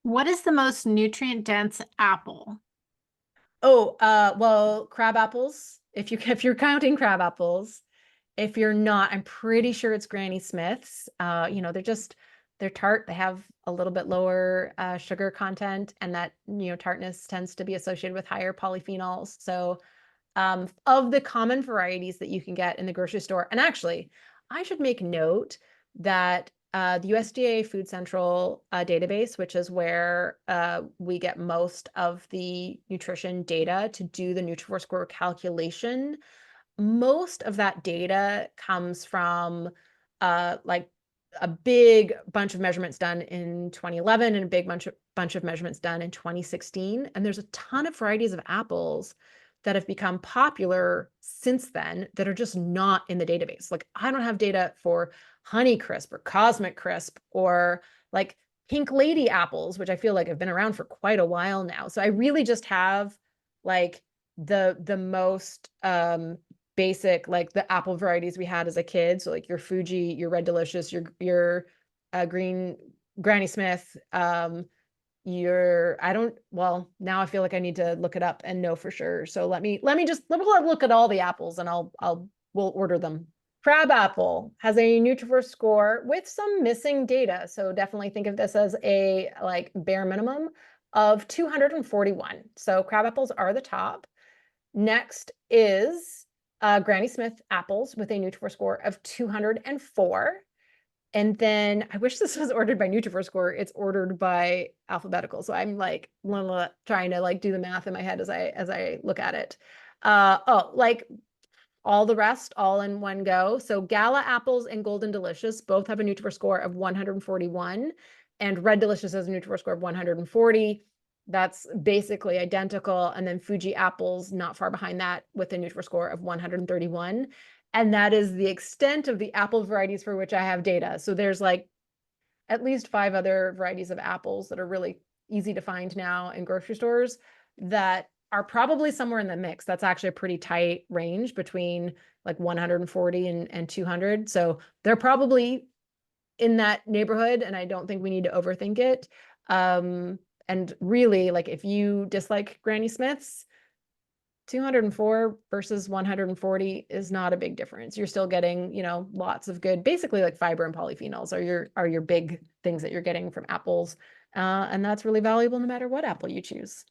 What is the most nutrient dense apple? Oh, well, crab apples. If you're counting crab apples, if you're not, I'm pretty sure it's Granny Smith's. They're tart. They have a little bit lower sugar content, and that tartness tends to be associated with higher polyphenols. So, of the common varieties that you can get in the grocery store, and actually, I should make note that the USDA Food Central database, which is where we get most of the nutrition data to do the Nutrivore Score calculation, most of that data comes from like a big bunch of measurements done in 2011 and a big bunch of measurements done in 2016. And there's a ton of varieties of apples that have become popular since then that are just not in the database. Like I don't have data for Honey Crisp or Cosmic Crisp or like Pink Lady apples, which I feel like have been around for quite a while now. So I really just have like the most basic, like the apple varieties we had as a kid. So like your Fuji, your Red Delicious, your green Granny Smith, I don't, well, now I feel like I need to look it up and know for sure. So we'll look at all the apples and we'll order them. Crab apple has a Nutrivore score with some missing data. So definitely think of this as a like bare minimum of 241. So crab apples are the top. Next is Granny Smith apples with a Nutrivore score of 204. And then I wish this was ordered by Nutrivore Score. It's ordered by alphabetical. So I'm like trying to like do the math in my head as I look at it. Like all the rest, all in one go. So Gala apples and Golden Delicious both have a Nutrivore score of 141, and Red Delicious has a Nutrivore score of 140. That's basically identical. And then Fuji apples not far behind that with a Nutrivore score of 131. And that is the extent of the apple varieties for which I have data. So there's like at least 5 other varieties of apples that are really easy to find now in grocery stores that are probably somewhere in the mix. That's actually a pretty tight range between like 140 and 200. So they're probably in that neighborhood, and I don't think we need to overthink it. And really, like if you dislike Granny Smiths, 204 versus 140 is not a big difference. You're still getting, lots of good, basically like fiber and polyphenols are your big things that you're getting from apples. And that's really valuable no matter what apple you choose.